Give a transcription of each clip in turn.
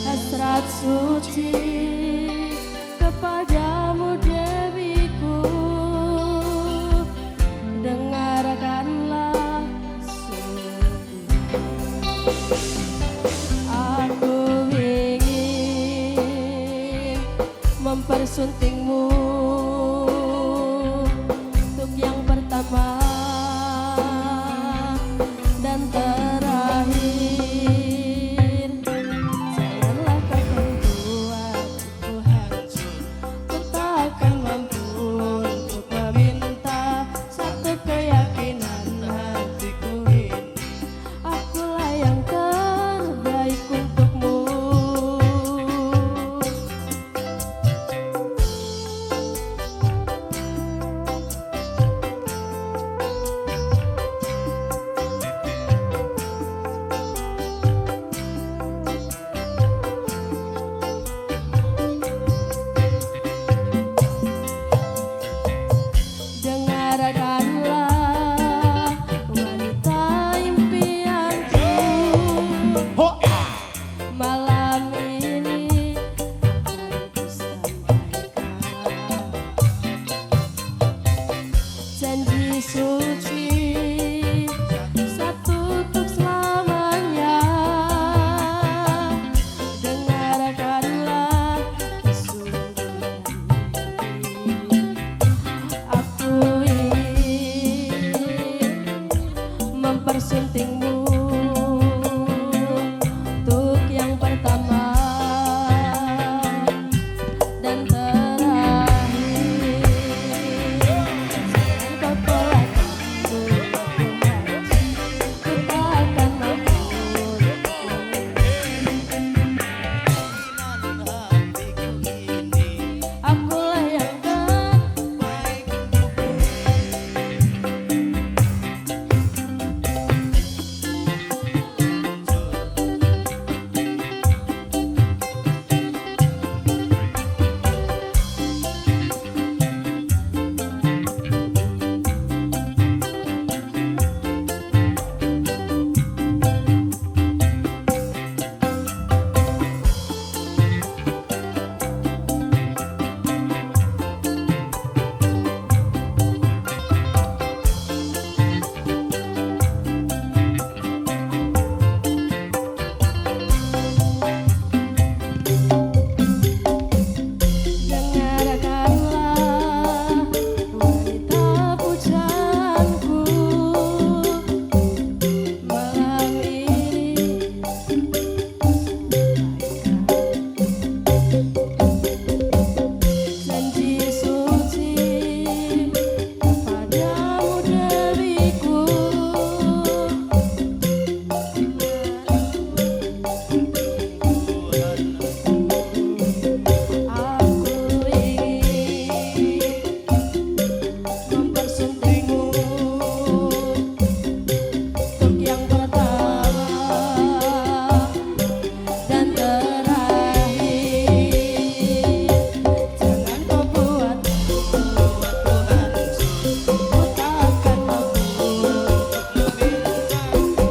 Hasrat suci kepadamu Dewiku, dengarkanlah aku ingin mempersuntingmu untuk yang pertama dan terakhir. Janganlah kau membuatku hancur, ku takkan mampu untuk meminta satu keyakinan hatiku ini. Akulah yang terbaik untukmu. Dengarkanlah wanita impianku, malam ini akan kusampaikan janji suci satu untuk selamanya. Dengarkanlah kesungguhan ini, aku ingin mempersuntingmu untuk yang pertama dan terakhir. Jangan kau tolak aku, ku takkan mampu akulah yang terbaik. Dengarkanlah wanita pujaanku, malam ini janji suci kepadamu Dewiku, aku ingin mempersuntingmu untuk yang pertama dan terakhir. Jangan kau buatku hancur, ku takkan mampu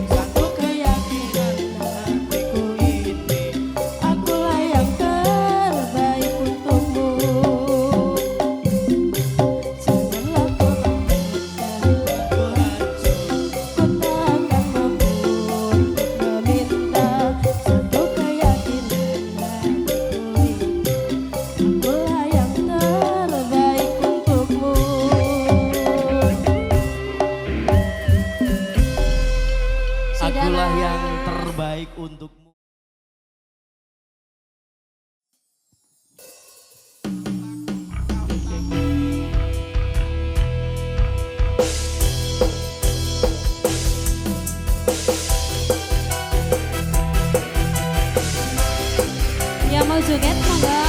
satu keyakinan hatiku ini. Akulah yang terbaik untukmu. Janganlah kau membuatku hancur, ku takkan mampu meminta satu keyakinan hatiku ini. Akulah yang terbaik untukmu. Akulah yang terbaik untukmu. joget monggo.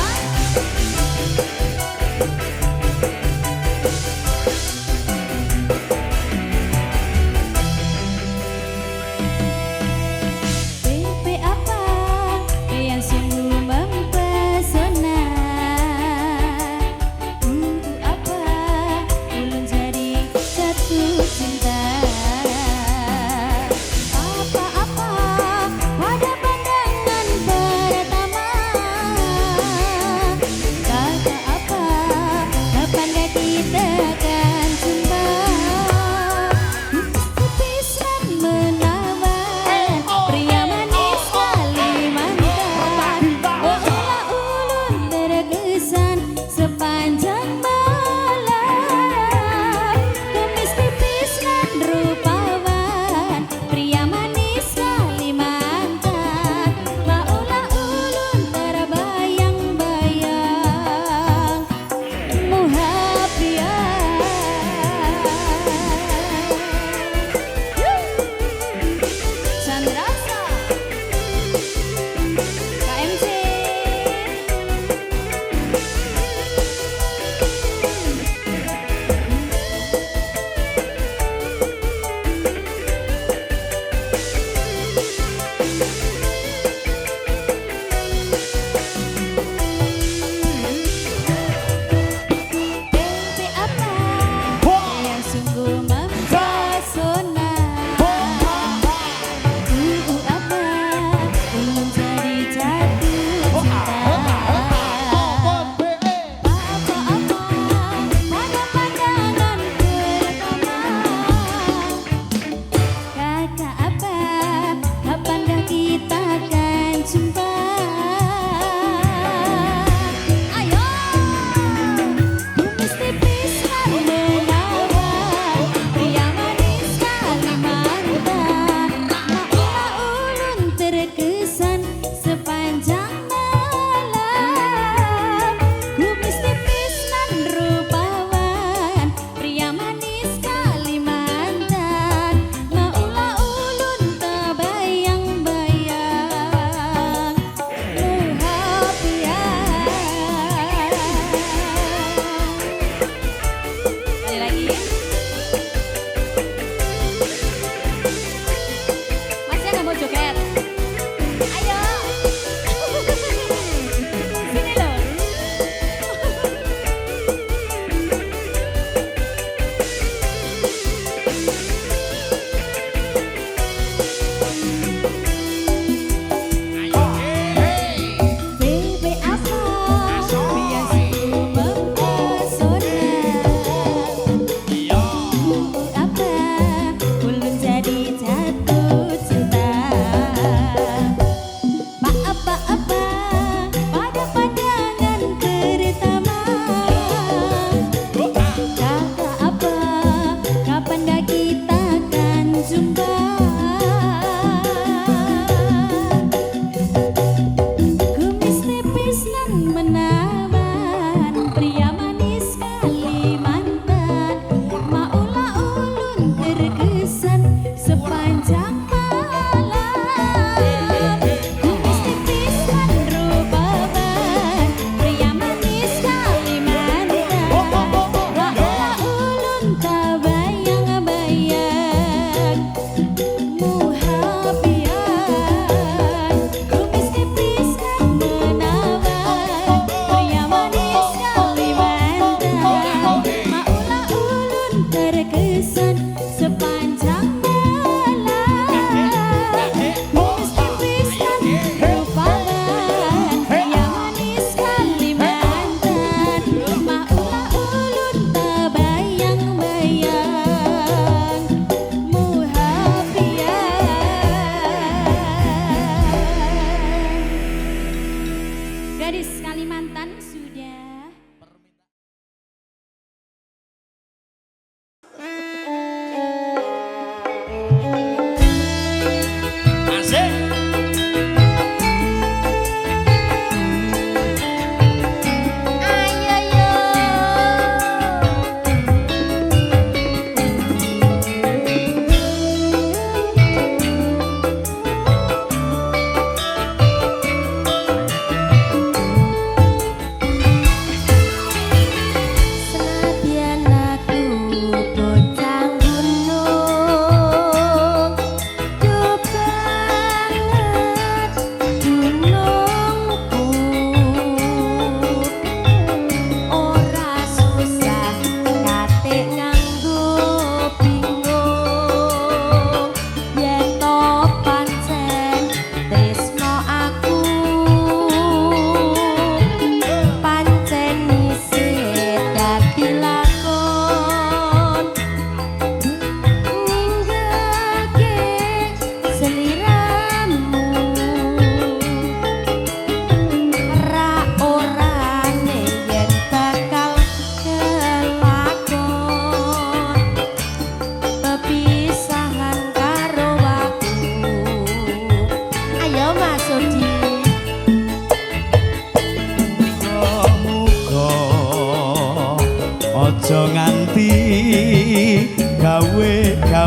PP apa yang sungguh mempesona. Apa ulun jadi jatuh cinta. Apa-apa pada pandangan pertama.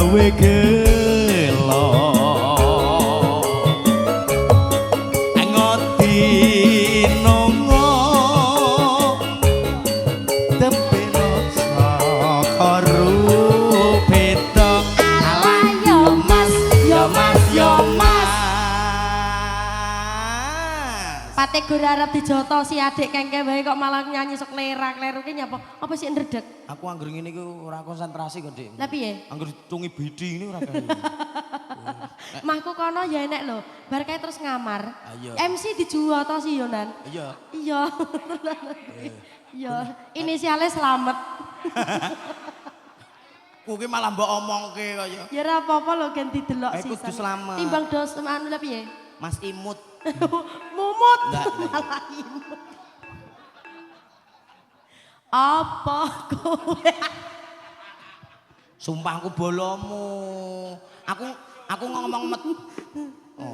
gawe gelo ngoti nongo tepeno saka rupeta ala yo mas yo mas yo mas pate gur arep dijoto si adik kengke wae kok malah nyanyi sok lera-kleru ki nyapa apa sih ndredeg aku anggur ngene iki ora konsentrasi kok Dik lah piye anggur tungi bidi ini ora kae Mahku kono ya enek lho, bar kae terus ngamar. Ayo. MC dijuwoto sih yo Nan. iya Iya. Iya, inisialnya Slamet. kuwi malah mbok omongke kaya Ya ora apa-apa lho gen didelok kudu sisan. Slamet. Timbang dos anu lha piye? Mas Imut Mumut. Enggak. Malah imut. Apa kowe? sumpah aku bolomu aku ngomong met oh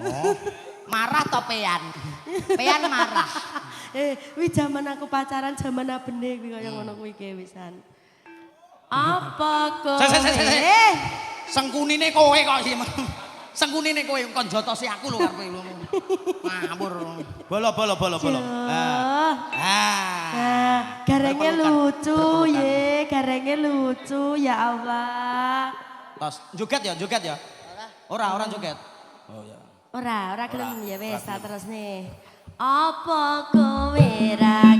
marah to pean marah Wi jaman aku pacaran jaman abene kuwi kaya ngono kuwi ge wisan. Apa kowe? Sengkunine kowe kok sih. Sengkunine kowe kon jotosi aku lho karepe lho. Ngawur. Bolo. Nah, garenge lucu ye, garenge lucu ya Allah. Tos, joget ya. Ora joget. Oh ya. Ora gelem ya wis terus nih. Apa kowe ra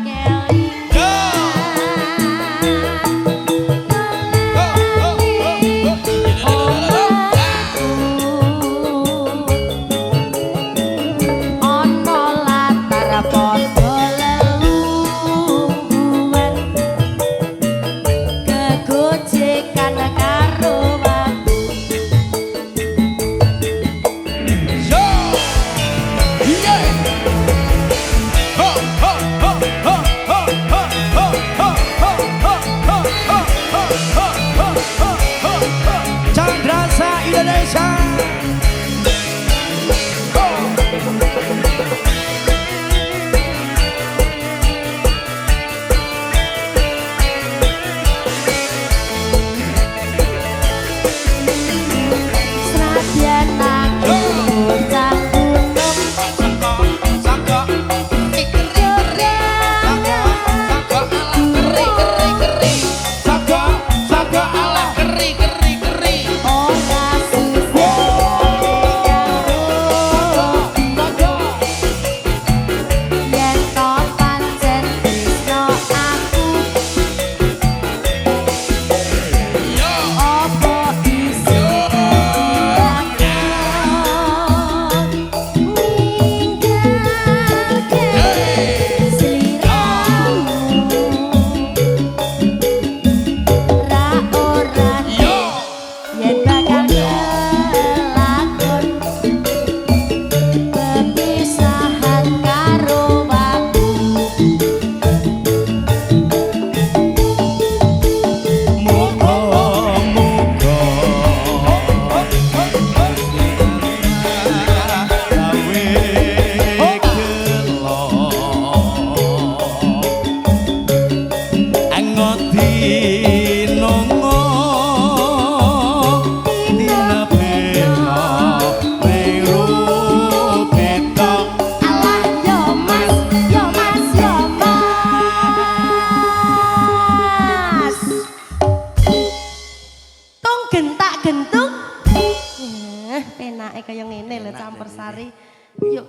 Yuk.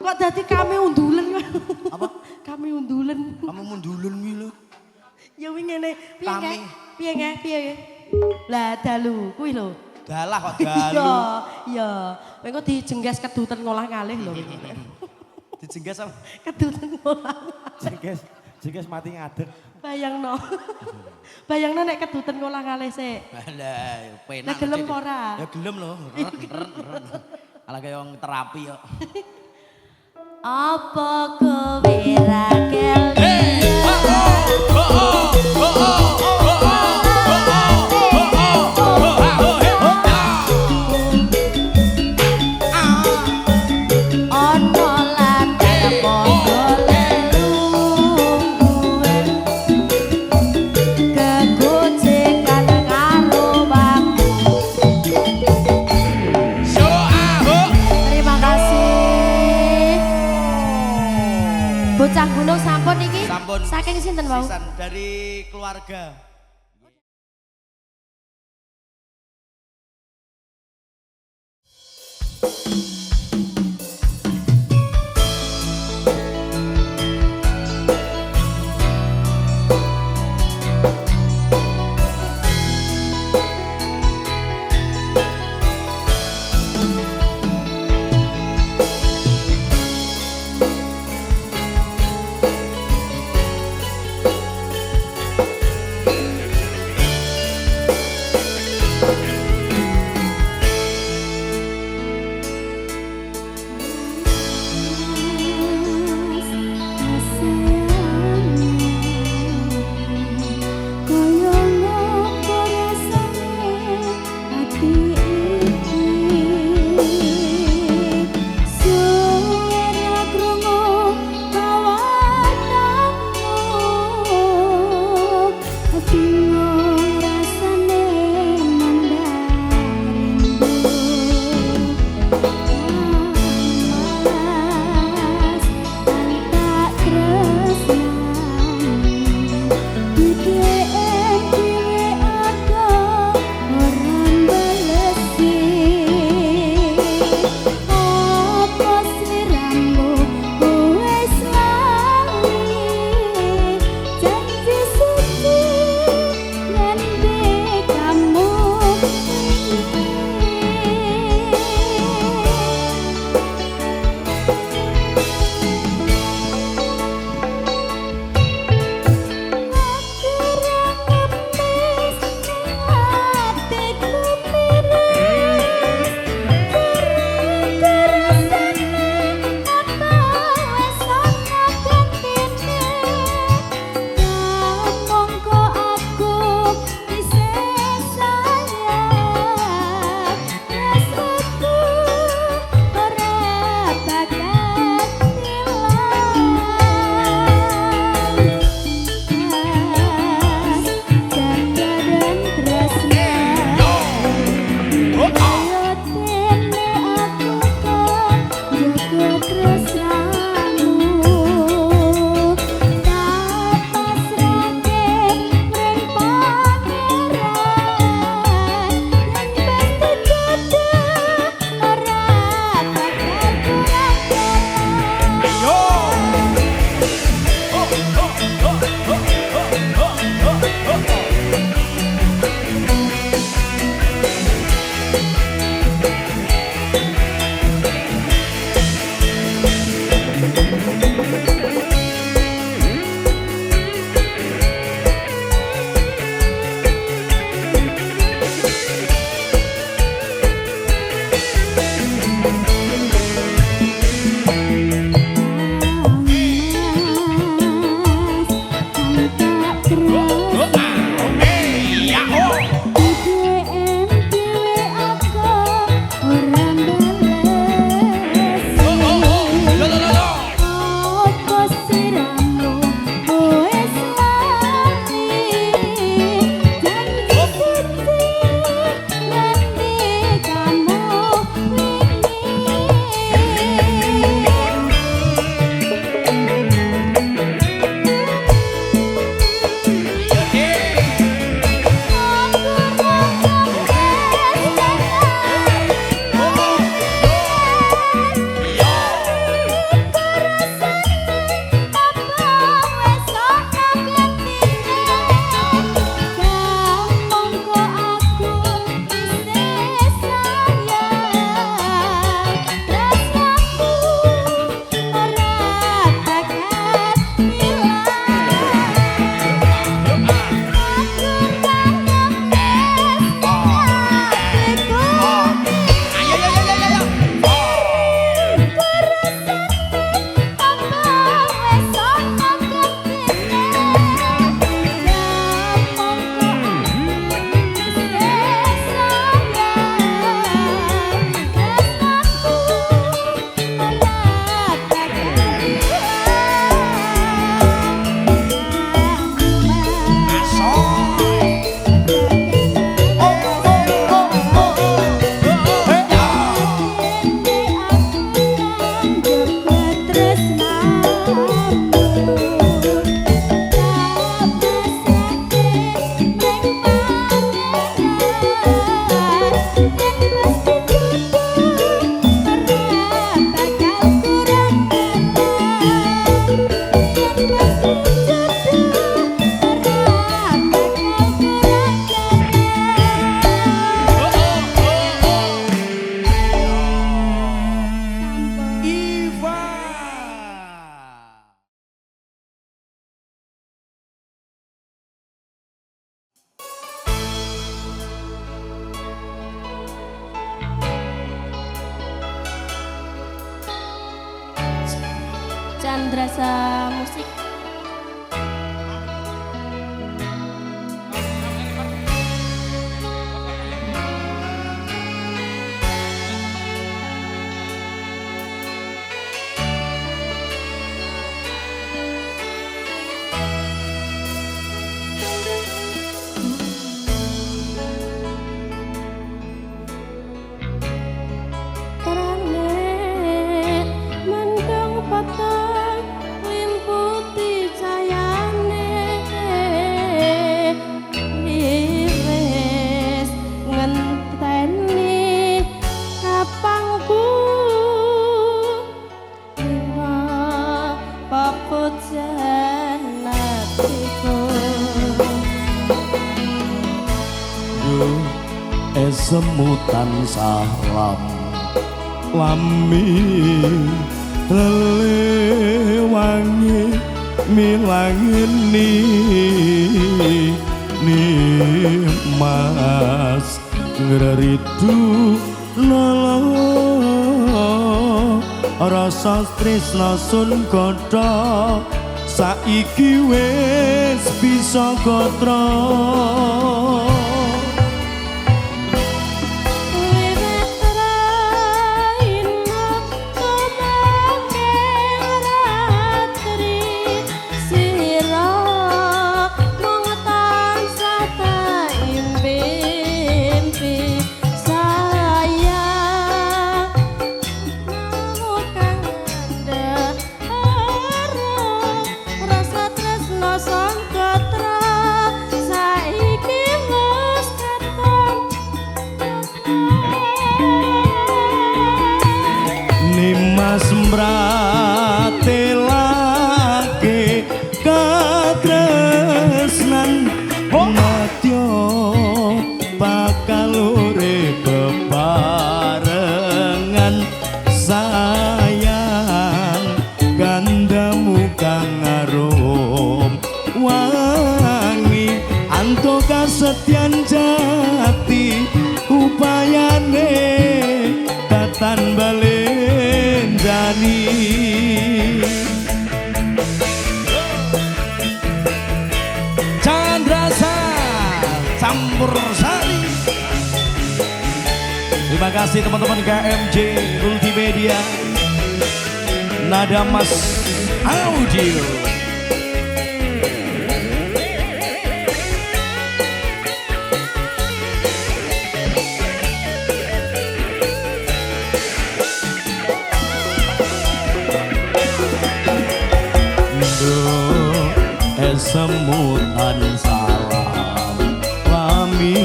Kok dadi kami undulen. Apa? Kami undulen. Kamu mundulen kuwi lho. Ya wingi ngene, Kami. piye? Lah dalu kuwi lho. Dalah kok dalu. Iya. Kowe kok dijengges keduten ngolah-ngalih lho wingi. Dijengges apa? Keduten ngolah. Jengges mati ngadeg. Bayangno. Bayangno nek keduten ngolah-ngalih sik. Lah, penak. Lah gelem ora? Ya gelem lho. Ala kaya wong terapi kok. Apa kowe ra mau. sisan dari keluarga. Candrasa Musik. Semutan salam lami lelewangi milangini ni mas ngeritu nolo rasa tresna sun kodho saiki wis bisa gotra. Mratelake katresnan natya bakal urip bebarengan sayang gandamu kang arum wangi anto kasetyan jati upayane katan bali Candrasa campur sari. Terima kasih teman-teman KMJ Multimedia Nada Mas Audio. Semutan salam lami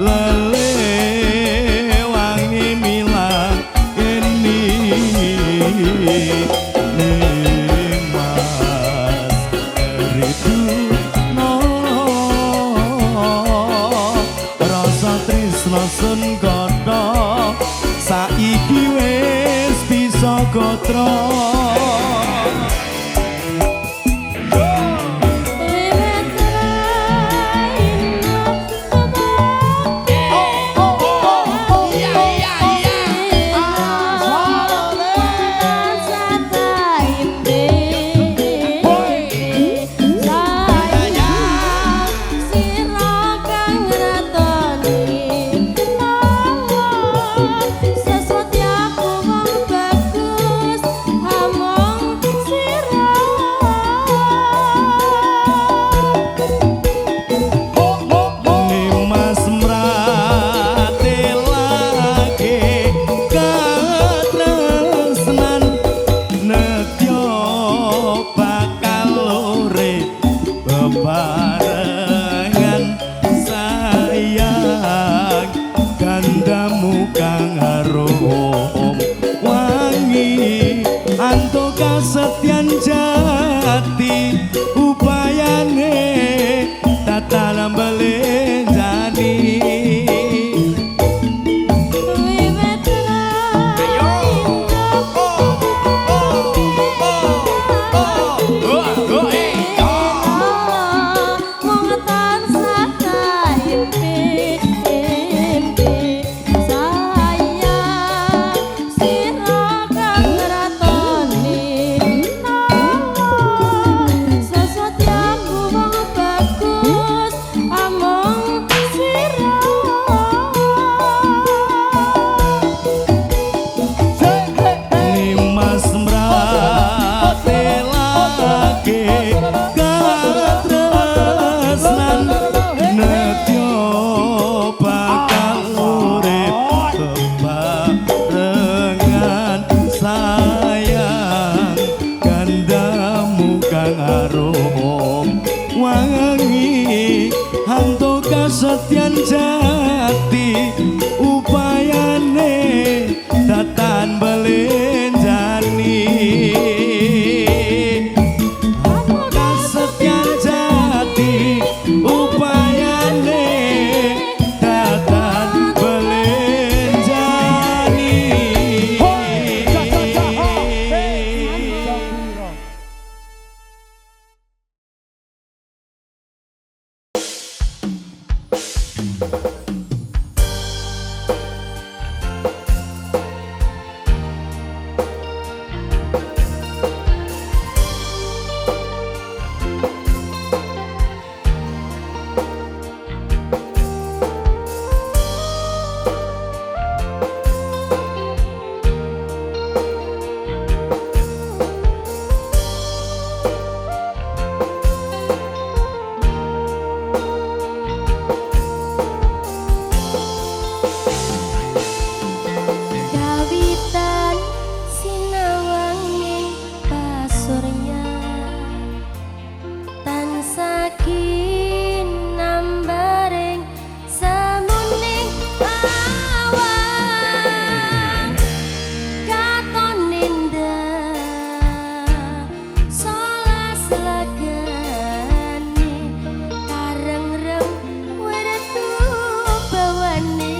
lelewangi milang ini mas ritu no rasa tresna sun kodho saiki wis bisa gotra. Sesuatu aku wong bagus setyan jati upayane datan belenjani kasetyan jati upayane datan belenjani Kawitan sinawanging pasurya tansah kinambaring samuning awan katon indah solas lagani karengrem weretu bawane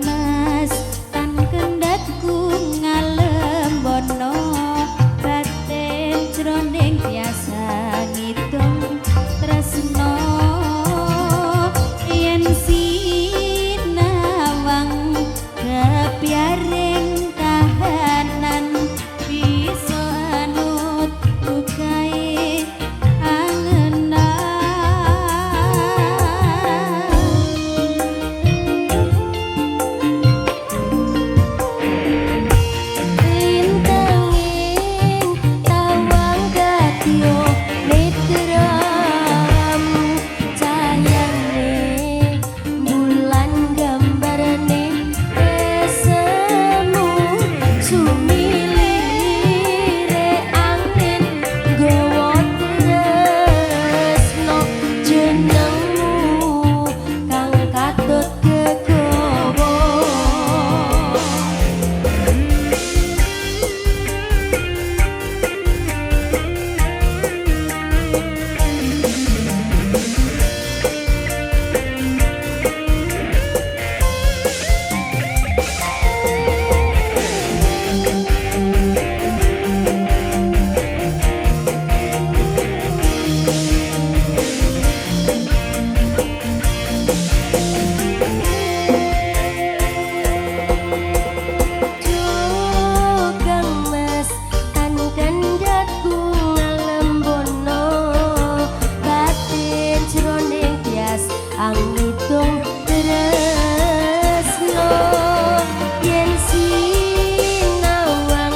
Mas tan kendhatku ngalem bono batin jroning biasa ngitung tresno yen sinawang kepiaring kahanan bisa anut bukae angenan Lintanging tawang kadya netramu cahayane bulan gambarane esemu sumilire angin gawa tresno jenengmu kang katut kegawa Tukang mas tan kendhatku ngalem bono batin jroning bias angitung tresno yen sinawang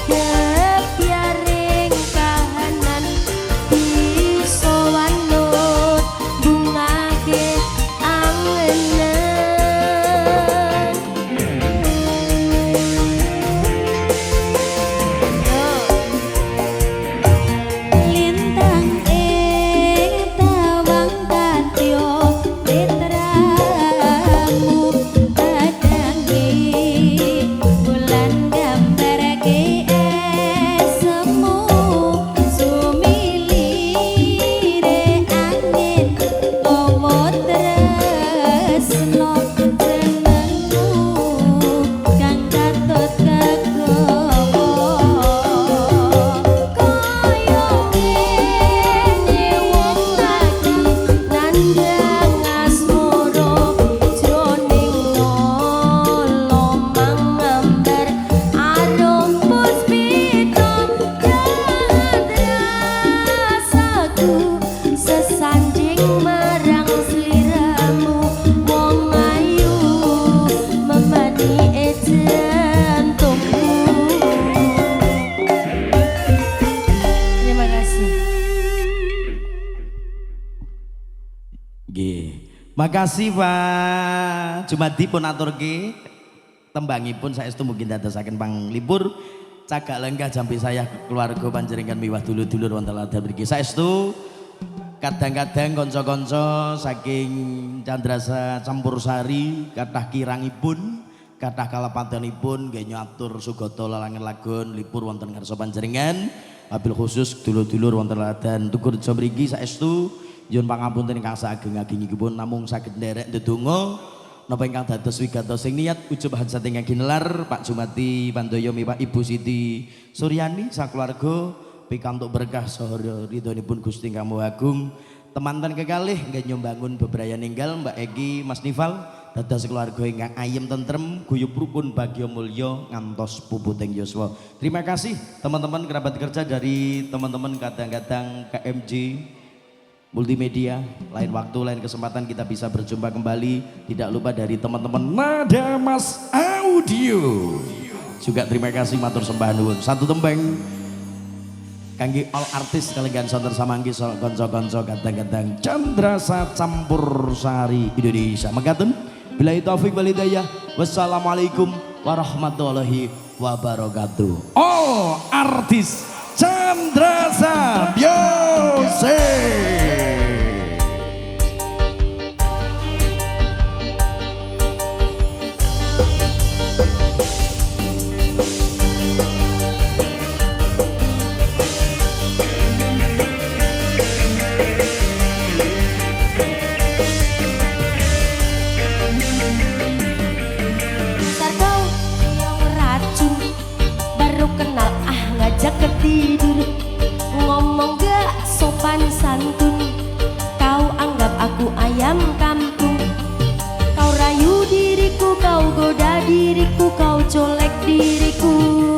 kepiaring kahanan bisa wanut bungake angenan Lintang ing tawang kadya netramu kadangi bulan gambarake esemu sumilire angin gawa tresno jenengmu kang katut kegawa kaya ngene wong lanang nandhang asmara jroning lomang ngambar arum puspita rasaku sesanjing marang sliramu wong ayu memani jantungku. Terima kasih. Nggih. Makasih Pak Jumadi pun aturke tembangipun saestu mugi dadosaken panglipur cagak lenggah jampi saya keluarga panjenengan miwah dulur-dulur wonten ladang mriki saestu kadang-kadang konco-konco saking Candrasa Campursari kathah kirangipun kathah kalapatanipun nggih nyatur sugata lalangan lagon lipur wonten ngarsa panjenengan wabil khusus dulur-dulur wonten ladan Tugurejo mriki saestu nyuwun pangapunten ingkang saageng-agengipun namung saged nderek ndedonga napa ingkang dados wigatos sing niat ujub hansat ingkang ginelar Pak Jumati Pandoyo miwah Ibu Siti Suryani sakeluarga pikantuk berkah saha ridhonipun Gusti Ingkang Maha Agung. Temanten kekalih nggih nyumbangun bebraya ninggal Mbak Egi Mas Nifal dados keluarga ingkang ayem tentrem guyub rukun bagya mulya ngantos puputing yuswa. Terima kasih teman-teman kerabat kerja dari teman-teman kadang-kadang KMJ Multimedia. Lain waktu lain kesempatan kita bisa berjumpa kembali. Tidak lupa dari teman-teman Nada Mas Audio. Juga terima kasih matur sembah nuwun. Satu tembang kangge all artis kalian sonten samanggi konco-konco kadang-kadang Candrasa Campursari Indonesia. Mekaten billahi taufik wal hidayah. Wassalamualaikum warahmatullahi wabarakatuh. All artis Candrasa Music. Ketidur ngomong gak sopan santun, kau anggap aku ayam kampung, kau rayu diriku, kau goda diriku, kau colek diriku.